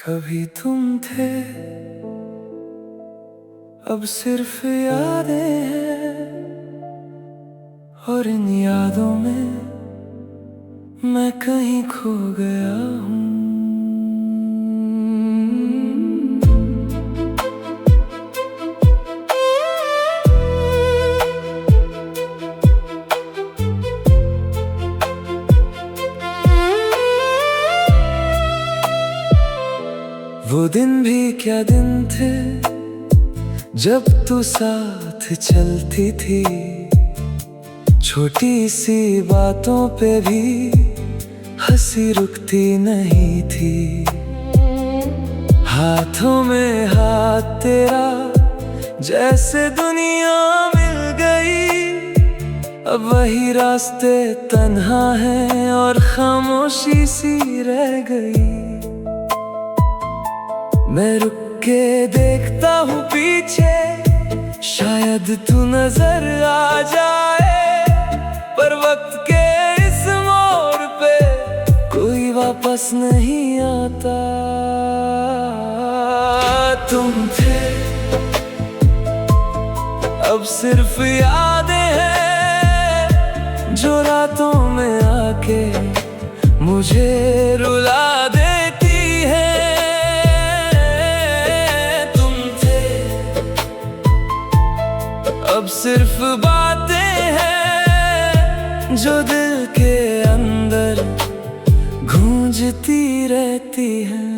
कभी तुम थे, अब सिर्फ यादें हैं, और इन यादों में मैं कहीं खो गया हूँ। वो दिन भी क्या दिन थे जब तू साथ चलती थी, छोटी सी बातों पे भी हंसी रुकती नहीं थी। हाथों में हाथ तेरा जैसे दुनिया मिल गई, अब वही रास्ते तन्हा हैं और खामोशी सी रह गई। मैं रुक के देखता हूँ पीछे, शायद तू नजर आ जाए, पर वक्त के इस मोड़ पे कोई वापस नहीं आता। तुम थे, अब सिर्फ यादें हैं जो रातों में आके मुझे रुला देती है। अब सिर्फ बातें हैं जो दिल के अंदर गूंजती रहती हैं।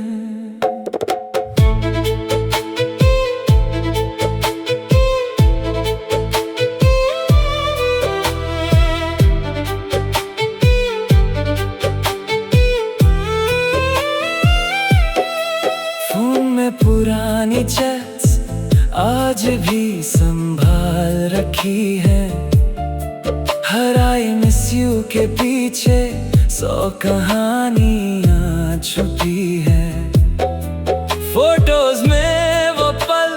फोन में पुरानी चैट्स आज भी संभाल रखी है, हर आई मिस यू के पीछे 100 कहानियां छुपी है। फोटोज में वो पल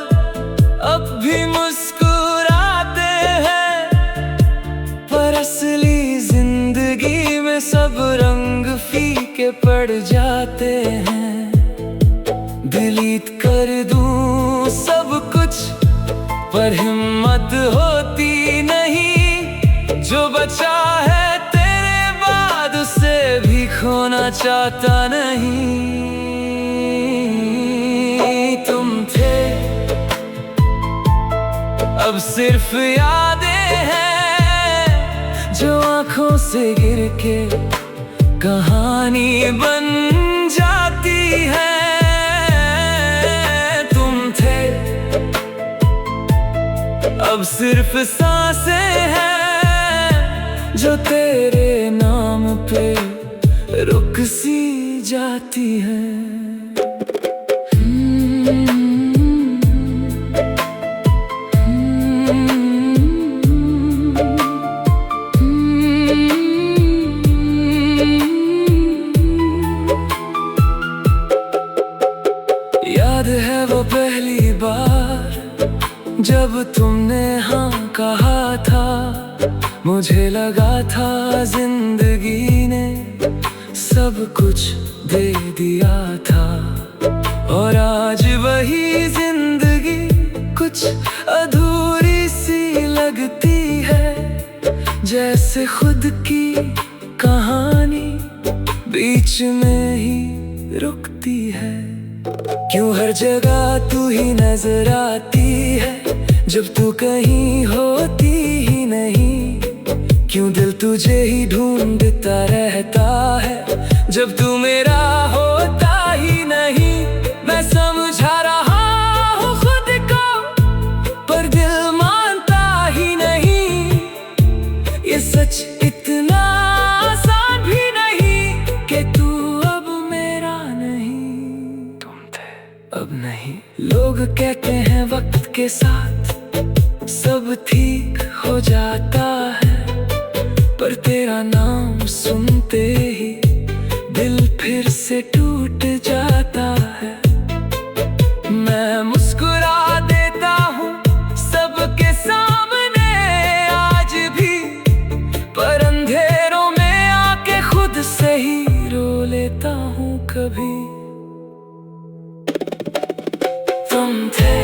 अब भी मुस्कुराते हैं, पर असली जिंदगी में सब रंग फीके पड़ जाते हैं। डिलीट कर दूं सब कुछ पर हिम्मत होती नहीं, जो बचा है तेरे बाद उसे भी खोना चाहता नहीं। तुम थे, अब सिर्फ यादें हैं जो आंखों से गिर के कहानी बन जाती है। अब सिर्फ सांसें हैं जो तेरे नाम पे रुक सी जाती हैं। याद है वो पहली बार जब तुमने हाँ कहा था, मुझे लगा था जिंदगी ने सब कुछ दे दिया था, और आज वही जिंदगी कुछ अधूरी सी लगती है, जैसे खुद की कहानी बीच में ही रुकती है। क्यों हर जगह तू ही नजर आती है जब तू कहीं होती ही नहीं, क्यों दिल तुझे ही ढूंढता रहता है जब तू मेरा होता ही नहीं। मैं समझा रहा हूँ खुद को पर दिल मानता ही नहीं, ये सच इतना आसान भी नहीं कि तू अब मेरा नहीं। तुम थे, अब नहीं। लोग कहते हैं वक्त के साथ सब ठीक हो जाता है, पर तेरा नाम सुनते ही दिल फिर से टूट जाता है। मैं मुस्कुरा देता हूँ सबके सामने आज भी, पर अंधेरों में आके खुद से ही रो लेता हूँ कभी। तुम थे,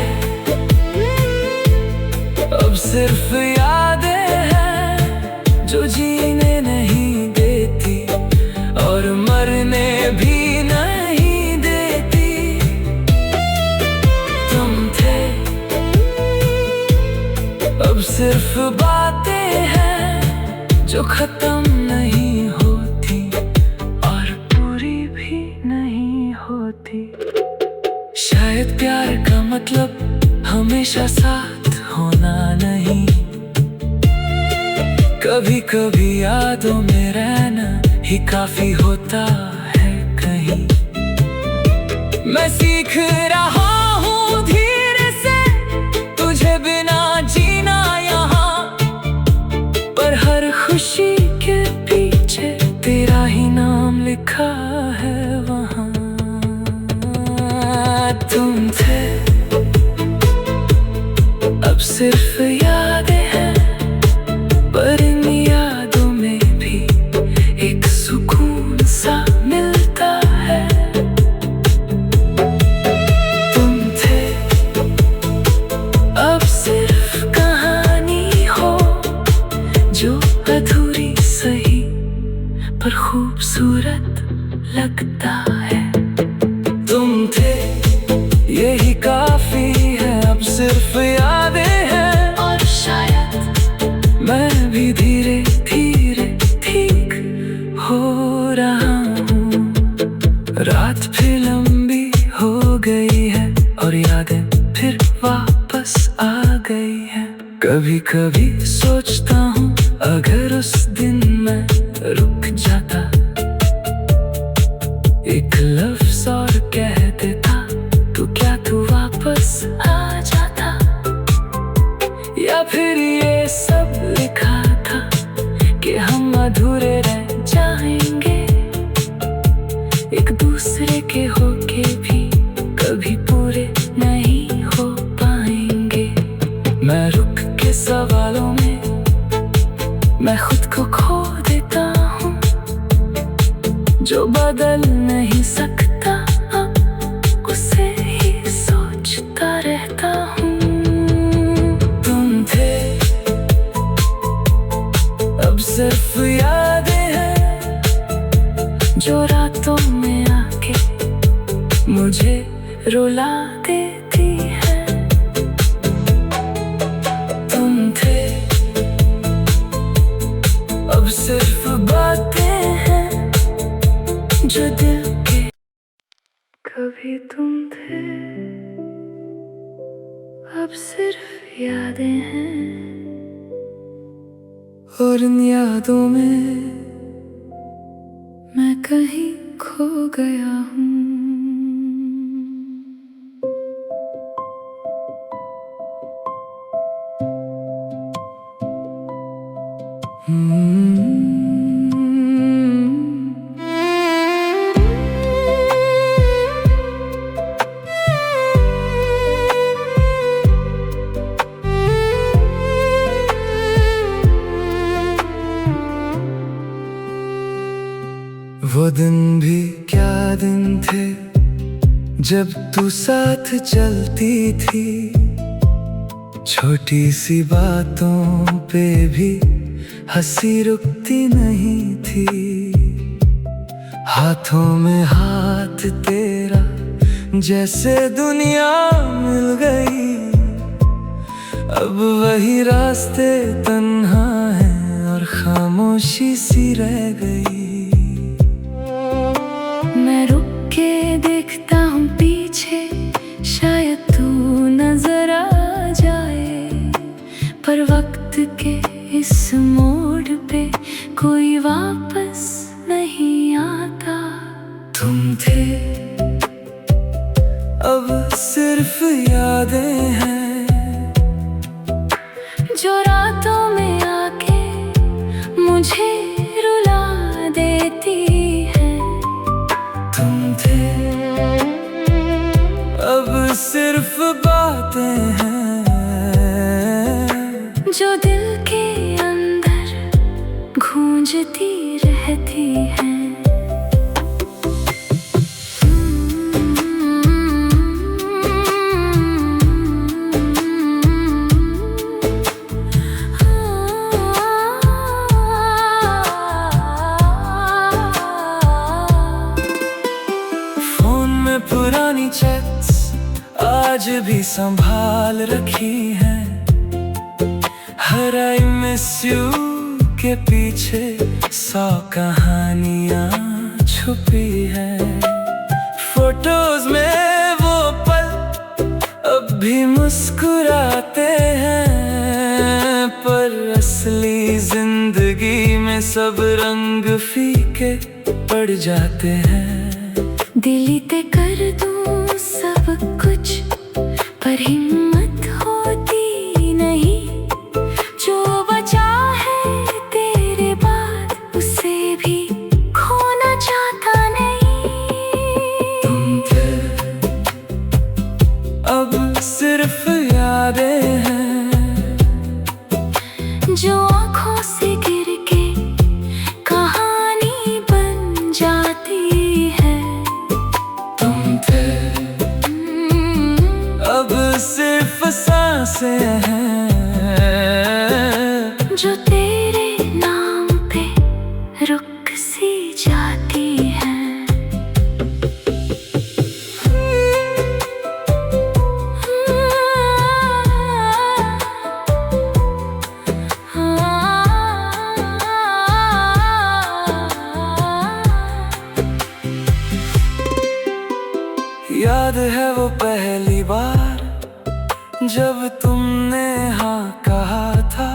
अब सिर्फ यादें हैं जो जीने नहीं देती और मरने भी नहीं देती। तुम थे, अब सिर्फ बातें हैं जो खत्म नहीं होती और पूरी भी नहीं होती। शायद प्यार का मतलब हमेशा साथ होना नहीं, कभी कभी यादों में रहना ही काफी होता है कहीं। मैं सीख रहा हूँ धीरे से तुझे बिना जीना यहाँ, पर हर खुशी के पीछे तेरा ही नाम लिखा है वहाँ। तुम थे, अब सिर्फ यादें हैं, पर इन यादों में भी एक सुकून सा मिलता है। तुम थे, अब सिर्फ कहानी हो जो अधूरी सही पर खूबसूरत लगता है। तुम थे, यही काफी है, अब सिर्फ यादें हैं और शायद मैं भी धीरे धीरे ठीक हो रहा हूँ। रात फिर लंबी हो गई है और यादें फिर वापस आ गई है। कभी कभी सोचता हूँ अगर उस दिन मैं रुक जाता, एक लफ्ज़ और कह देता तो क्या तू वापस आ जाता, या फिर ये सब लिखा था कि हम अधूरे रह जाएंगे, एक दूसरे के होके भी कभी पूरे नहीं हो पाएंगे। मैं रुक के सवालों में मैं खुद को खो देता हूँ, जो बदल नहीं सकता अब उसे ही सोचता रहता हूँ। तुम थे, अब सिर्फ यादें हैं जो रातों में आके मुझे रुला देती है। तुम थे, अब सिर्फ बातें हैं जो दिल के। कभी तुम थे, अब सिर्फ यादें हैं और इन यादों में मैं कहीं खो गया हूँ। वो दिन भी क्या दिन थे जब तू साथ चलती थी, छोटी सी बातों पे भी हंसी रुकती नहीं थी। हाथों में हाथ तेरा जैसे दुनिया मिल गई, अब वही रास्ते तन्हा हैं और खामोशी सी रह गई। मैं रुक के देखता हूँ पीछे, शायद तू नजर आ जाए, पर वक्त के इस मोड़ पे कोई वापस नहीं आता। तुम थे, अब सिर्फ यादें हैं जो रातों में आके मुझे रुला देती है। तुम थे, अब सिर्फ बातें हैं जो दिल के अंदर गूंजती रहती हैं। पुरानी चैट्स आज भी संभाल रखी हैं। हर आई मिस यू के पीछे 100 कहानियां छुपी हैं। फोटोज में वो पल अब भी मुस्कुराते हैं, पर असली जिंदगी में सब रंग फीके पड़ जाते हैं। डिलीट कर दूं सब कुछ पर हिम्मत होती नहीं, जो बचा है तेरे बाद उसे भी खोना चाहता नहीं। तुम थे अब सिर्फ यादें हैं, जो आँखों से गिर के कहानी बन जाती है। तुम थे अब सिर्फ सांसें हैं, जो तेरे नाम पे रुक सी जाती है। याद है वो पहली बार जब तुमने हाँ कहा था,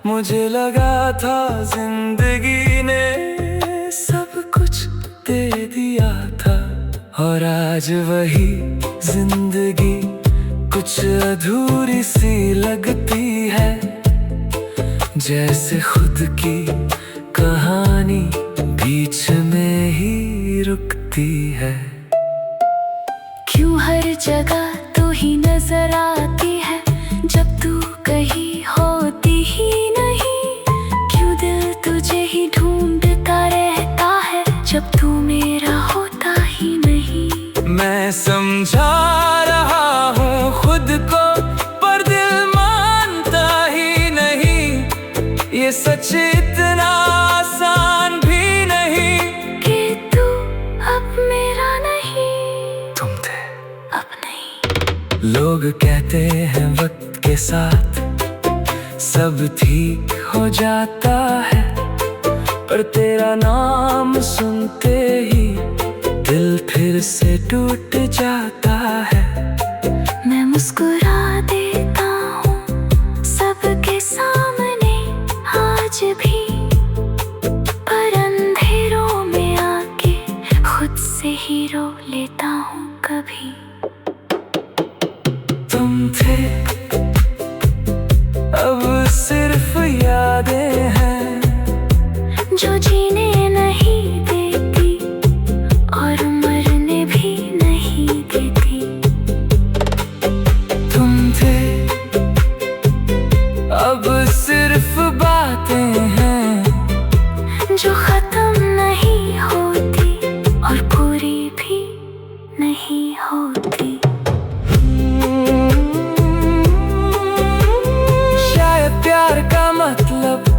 मुझे लगा था जिंदगी ने सब कुछ दे दिया था। और आज वही जिंदगी कुछ अधूरी सी लगती है, जैसे खुद की कहानी बीच में ही रुकती है। क्यों हर जगह तू ही नजर आती है जब तू कहीं होती ही नहीं? क्यों दिल तुझे ही ढूंढता रहता है जब तू मेरा होता ही नहीं? मैं समझा रहा हूँ खुद को पर दिल मानता ही नहीं, ये सच इतना आसान भी नहीं कि तू अब मेरा नहीं। तुम थे अब नहीं। लोग कहते हैं वक्त के साथ सब ठीक हो जाता है, पर तेरा नाम सुनते ही दिल फिर से टूट जाता है। मैं मुस्कुरा देता हूँ सबके सामने आज भी, पर अंधेरों में आके खुद से ही रो लेता हूँ कभी। तुम थे अब सिर्फ यादें हैं, जो जीने नहीं देती और मरने भी नहीं देती। तुम थे अब सिर्फ बातें हैं, जो खत्म नहीं होती और पूरी भी नहीं होती। शायद प्यार का मतलब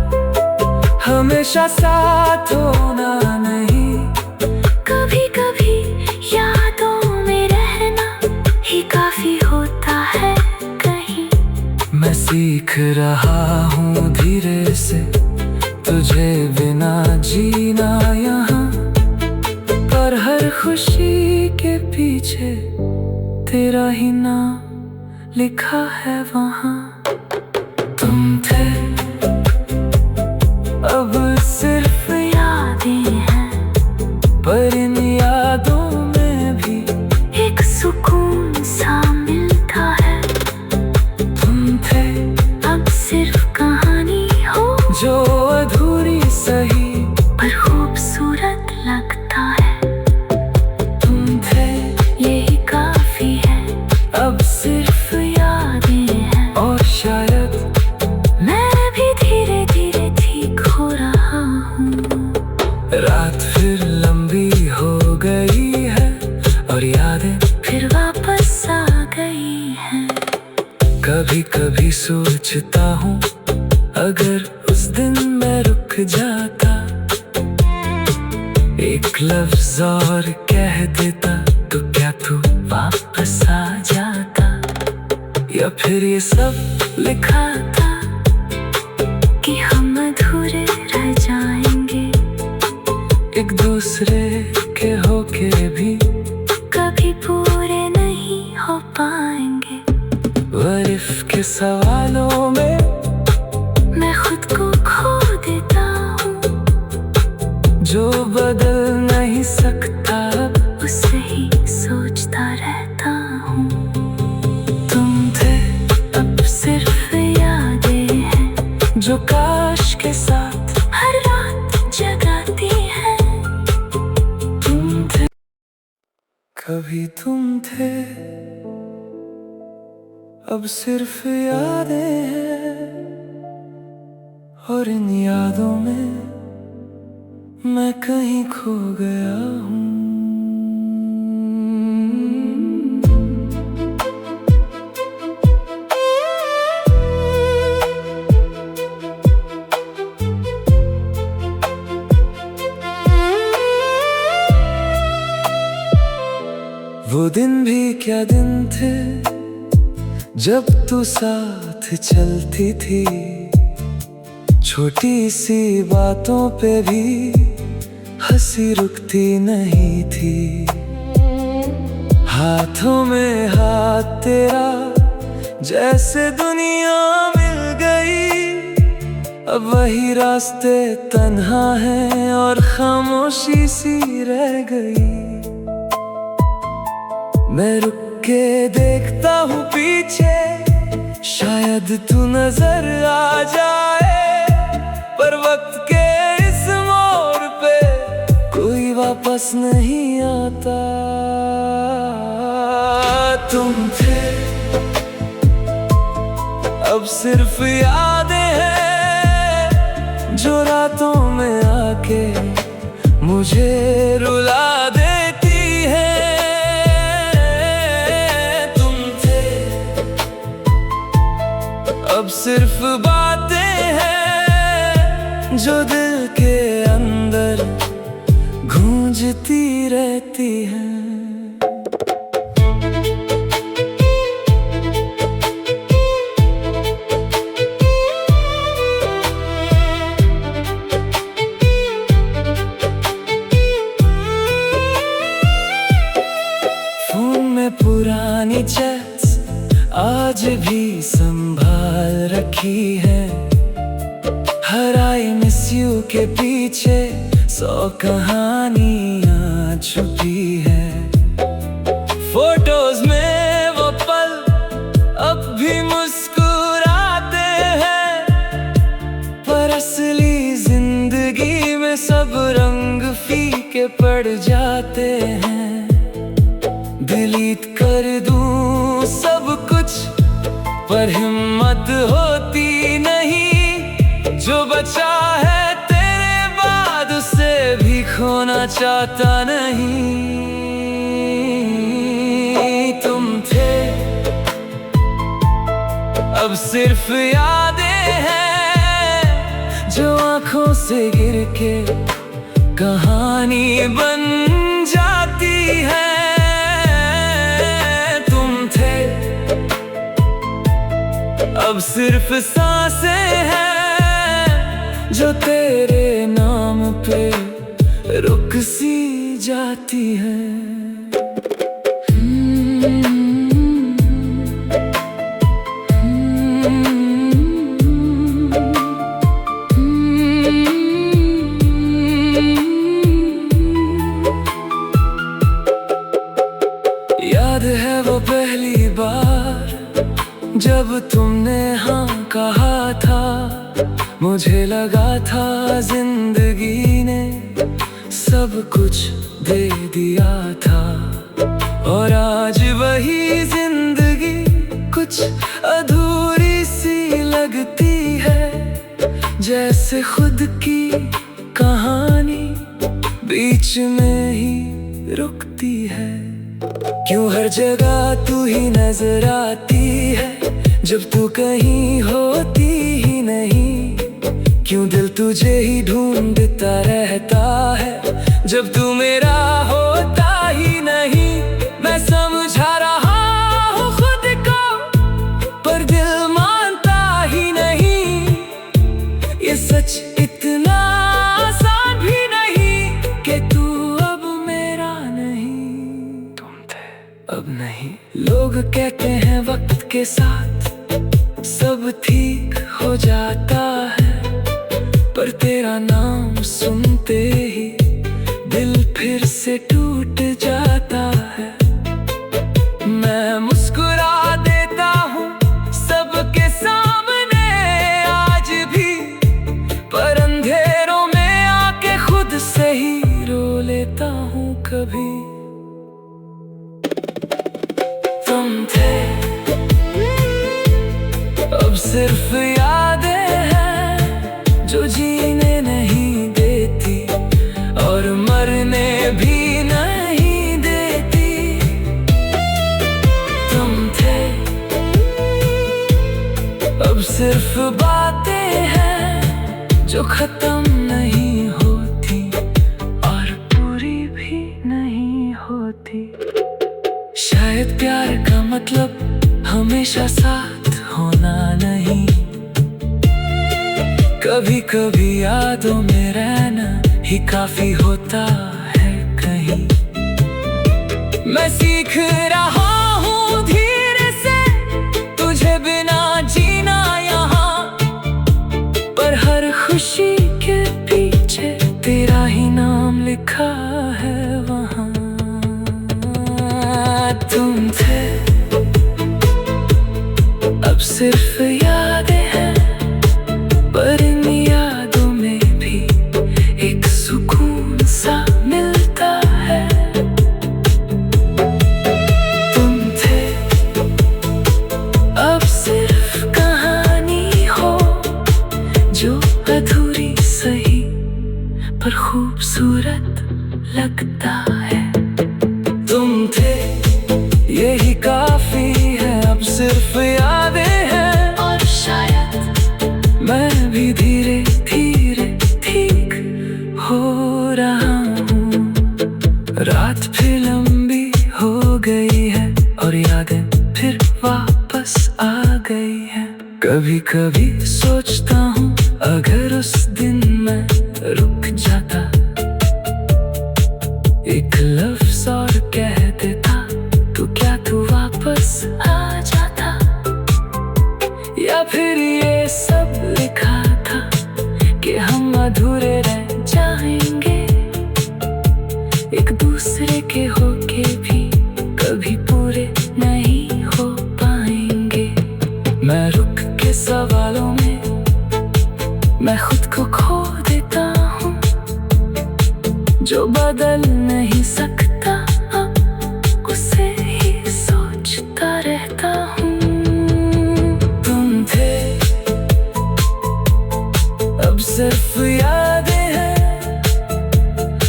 हमेशा साथ होना नहीं, कभी कभी यादों में रहना ही काफी होता है कहीं। मैं सीख रहा हूँ धीरे से तुझे बिना जीना यहाँ, पर हर खुशी के पीछे तेरा ही नाम लिखा है वहाँ। तुम थे अब सिर्फ यादें हैं, पर इन यादों में भी एक सुकून सा मिलता है। तुम थे अब सिर्फ कहानी हो जो अधूरी सही पर खूबसूरत लगता है। तुम थे यही काफी है, अब सिर्फ यादें हैं। और शायद मैं भी धीरे धीरे ठीक हो रहा हूँ। रात फिर लंबी हो गई है और यादें फिर वापस आ गई हैं। कभी कभी सोचता हूँ अगर उस दिन मैं रुक जाता, एक लफ्ज और कह देता तो क्या या फिर ये सब लिखा था कि हम अधूरे रह जाएंगे, एक दूसरे के होके भी कभी पूरे नहीं हो पाएंगे। वरिफ के सवालों में मैं खुद को खो देता हूँ, जो बदल नहीं सकता उसे ही सोचता रहता हूँ। तुम थे अब सिर्फ यादें हैं जो काश के साथ हर रात जगाती हैं। तुम थे, कभी तुम थे, अब सिर्फ यादें हैं, और इन यादों में मैं कहीं खो गया हूँ। वो दिन भी क्या दिन थे जब तू साथ चलती थी, छोटी सी बातों पे भी हंसी रुकती नहीं थी। हाथों में हाथ तेरा जैसे दुनिया मिल गई, अब वही रास्ते तन्हा हैं और खामोशी सी रह गई। मैं रुक के देखता हूँ पीछे, शायद तू नजर आ जाए, पर वक्त के इस मोड़ पे कोई वापस नहीं आता। तुम थे, अब सिर्फ यादें हैं जो रातों में आके मुझे रुला देती है। अब सिर्फ बातें हैं जो दिल के अंदर गूंजती रहती हैं। फोन में पुरानी चैट्स आज भी संभाल रखी है, हर आई मिस यू के पीछे 100 कहानियां छुपी है। फोटोज में वो पल अब भी मुस्कुराते हैं, पर असली जिंदगी में सब रंग फीके पड़ जाते हैं। डिलीट कर दूं सब कुछ पर हिम्मत होती नहीं, जो बचा है तेरे बाद उसे भी खोना चाहता नहीं। तुम थे, अब सिर्फ यादें हैं जो आंखों से गिर के कहानी बन जाती है। अब सिर्फ सांसें हैं जो तेरे नाम पे रुक सी जाती हैं। याद है वो पहली बार जब तुमने हाँ कहा था, मुझे लगा था जिंदगी ने सब कुछ दे दिया था। और आज वही जिंदगी कुछ अधूरी सी लगती है, जैसे खुद की कहानी बीच में ही रुकती है। क्यों हर जगह तू ही नजर आती है जब तू कहीं होती ही नहीं, क्यों दिल तुझे ही ढूंढता रहता है जब तू मेरा होता ही नहीं। मैं समझा रहा हूँ खुद को अब नहीं। लोग कहते हैं वक्त के साथ सब ठीक हो जाता है, पर तेरा नाम सुनते ही दिल फिर से टूट जाता है। मैं मुस्कुरा देता हूँ सबके सामने आज भी, पर अंधेरों में आके खुद से ही रो लेता हूँ कभी। तुम थे अब सिर्फ यादें हैं जो जीने नहीं देती और मरने भी नहीं देती। तुम थे अब सिर्फ बातें हैं जो खत्म नहीं होती और पूरी भी नहीं होती। शायद प्यार का मतलब हमेशा साथ होना नहीं, कभी कभी यादों में रहना ही काफी होता है कहीं। मैं सीख रहा हूँ धीरे से तुझे बिना जीना यहाँ, पर हर खुशी के पीछे तेरा ही नाम लिखा है वहाँ। तुम थे अब सिर्फ यादें हैं, पर इन यादों में भी एक सुकून सा मिलता है। तुम थे अब सिर्फ कहानी हो जो अधूरी सही पर खूबसूरत लगता है। तुम थे यही काफी है, अब सिर्फ यादें हैं और शायद मैं भी धीरे धीरे ठीक हो रहा हूँ। रात फिर लंबी हो गई है और यादें फिर वापस आ गई है। कभी कभी सोचता हूँ अगर उस दिन मैं रुक जाता, एक लफ्ज़ और कह देता, तो क्या तू वापस आ जाता? या फिर ये सब लिखा था कि हम अधूरे रह जाएंगे, एक दूसरे के होके भी कभी पूरे नहीं हो पाएंगे। मैं रुक के सवालों में मैं खुद को खो देता हूँ, जो बदल नहीं सकता उसे ही सोचता रहता हूँ। तुम थे अब सिर्फ यादें हैं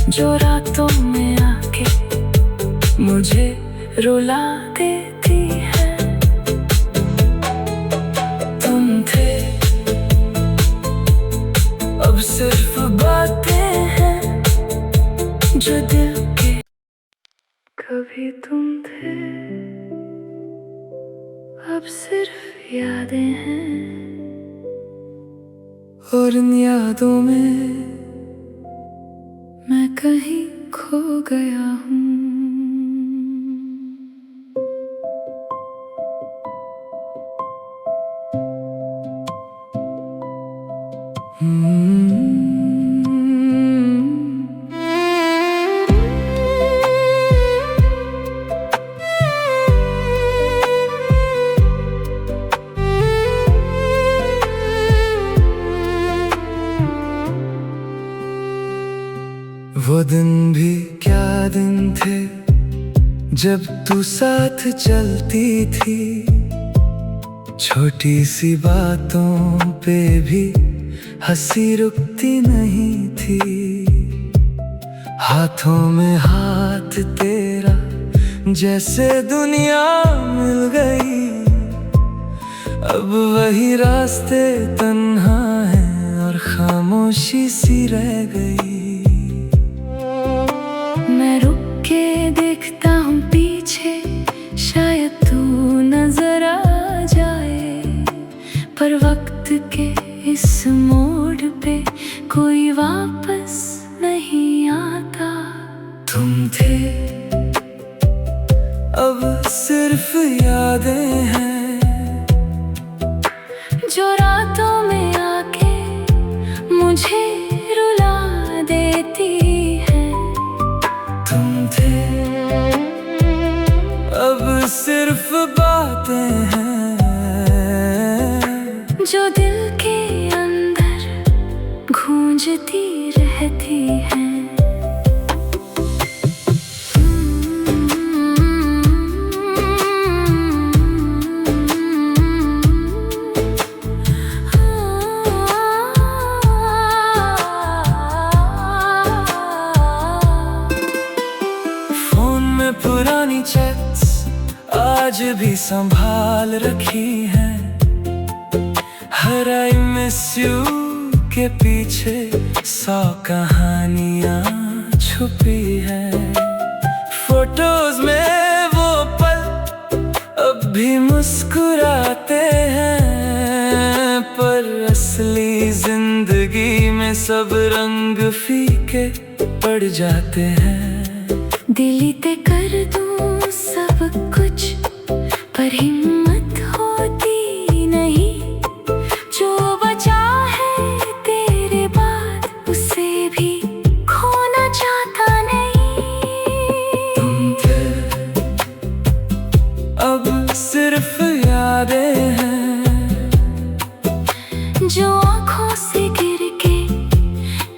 जो रातों में आके मुझे रुला देती है। तुम थे अब सिर्फ बातें हैं जो दिल के। कभी तुम थे अब सिर्फ यादें हैं और इन यादों में मैं कहीं खो गया हूँ। वो दिन भी क्या दिन थे जब तू साथ चलती थी, छोटी सी बातों पे भी हंसी रुकती नहीं थी। हाथों में हाथ तेरा जैसे दुनिया मिल गई, अब वही रास्ते तन्हा हैं और खामोशी सी रह गई। मैं रुक के देखता हूँ पीछे, शायद तू नजर आ जाए, पर वक्त के इस मोड़ पे कोई वापस नहीं आता। तुम थे अब सिर्फ यादें हैं जो रातों में आके मुझे रुला देती है। तुम थे अब सिर्फ बातें हैं जो दिल के अंदर गूंजती रहती है। पुरानी चैट्स आज भी संभाल रखी है। हर आई मिस यू के पीछे 100 कहानियां छुपी है। फोटोज में वो पल अब भी मुस्कुराते हैं, पर असली जिंदगी में सब रंग फीके पड़ जाते हैं। दिलीते कर दूं सब कुछ पर हिम्मत होती नहीं। जो बचा है तेरे बाद उसे भी खोना चाहता नहीं। तुम थे अब सिर्फ यादें हैं जो आँखों से गिर के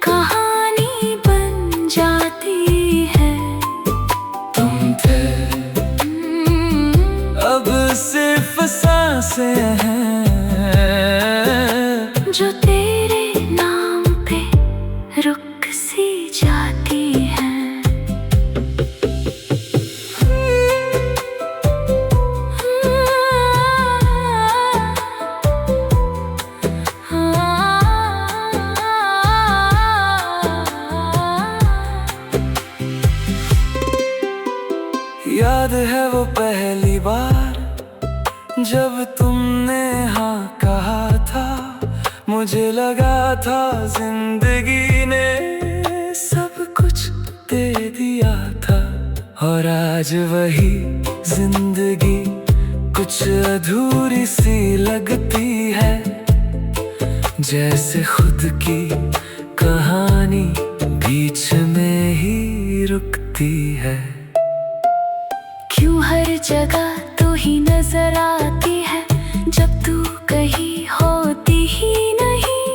कहानी बन जाती है। अब सिर्फ सांसें हैं जो तेरे नाम पे रुक सी जाती है। याद है वो पहली बार जब तुमने हाँ कहा था। मुझे लगा था जिंदगी ने सब कुछ दे दिया था, और आज वही जिंदगी कुछ अधूरी सी लगती है। जैसे खुद की कहानी बीच में ही रुकती है। क्यों हर जगह तू ही नजर आती है जब तू कहीं होती ही नहीं।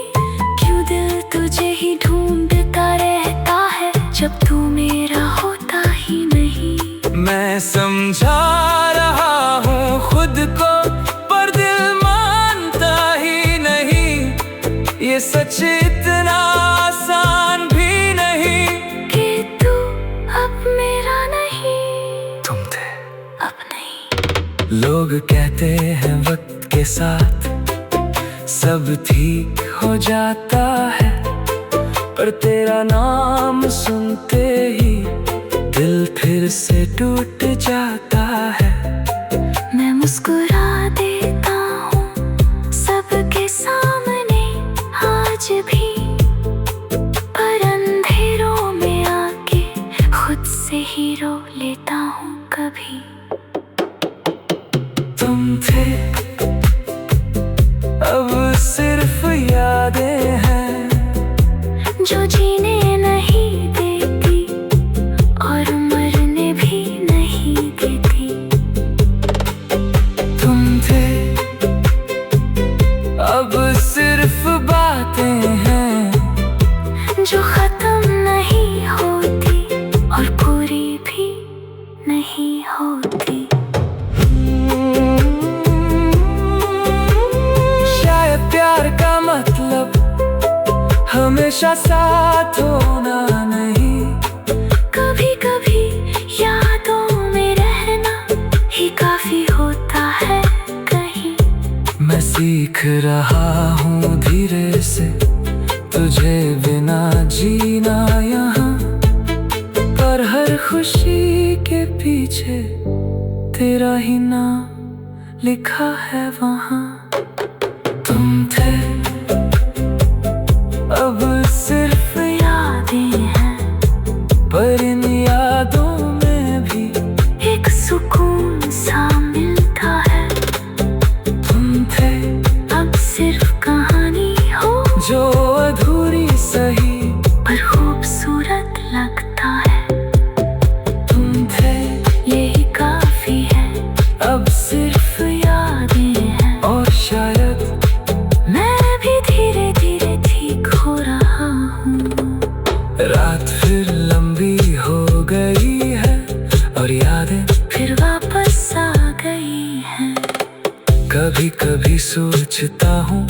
क्यों दिल तुझे ही ढूंढता रहता है जब तू मेरा होता ही नहीं। मैं समझा रहा हूँ खुद को पर दिल मानता ही नहीं। ये सच इतना आसान भी नहीं कि तू अब मेरा नहीं। तुम थे अब नहीं। लोग कहते हैं वक्त के साथ सब ठीक हो जाता है, पर तेरा नाम सुनते ही दिल फिर से टूट जाता है। मैं मुस्कुरा देता हूँ सबके सामने आज भी, पर अंधेरों में आके खुद से ही रो लेता हूँ कभी। तुम थे अब सिर्फ यादें हैं जो जीने नहीं देती और मरने भी नहीं देती। तुम थे अब सिर्फ बातें हैं जो खत्म नहीं होती और पूरी भी नहीं होती। शायद प्यार का मतलब हमेशा साथ होना नहीं। कभी कभी यादों में रहना ही काफी होता है कहीं। मैं सीख रहा हूँ धीरे से तुझे बिना जीना यहाँ, पर हर खुशी के पीछे तेरा ही नाम लिखा है वहाँ। तुम थे अब सिर्फ यादें हैं पर इन यादों में भी एक सुकून कभी कभी सोचता हूँ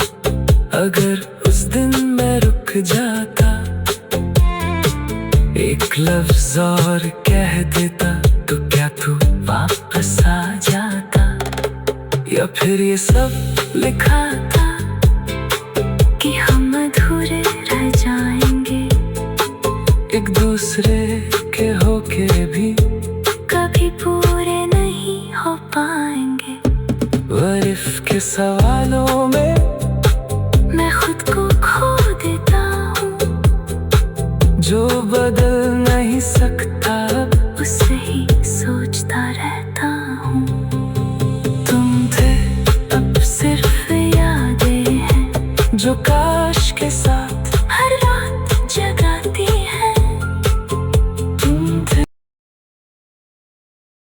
अगर उस दिन मैं रुक जाता, एक लफ्ज और कह देता, तो क्या तू वापस आ जाता? या फिर ये सब लिखा था कि हम अधूरे रह जाएंगे, एक दूसरे के होके भी कभी पूरे नहीं हो पाएंगे। What if के सवालों में मैं खुद को खो देता हूँ, जो बदल नहीं सकता उसे ही सोचता रहता हूँ। तुम थे अब सिर्फ यादें हैं जो काश के साथ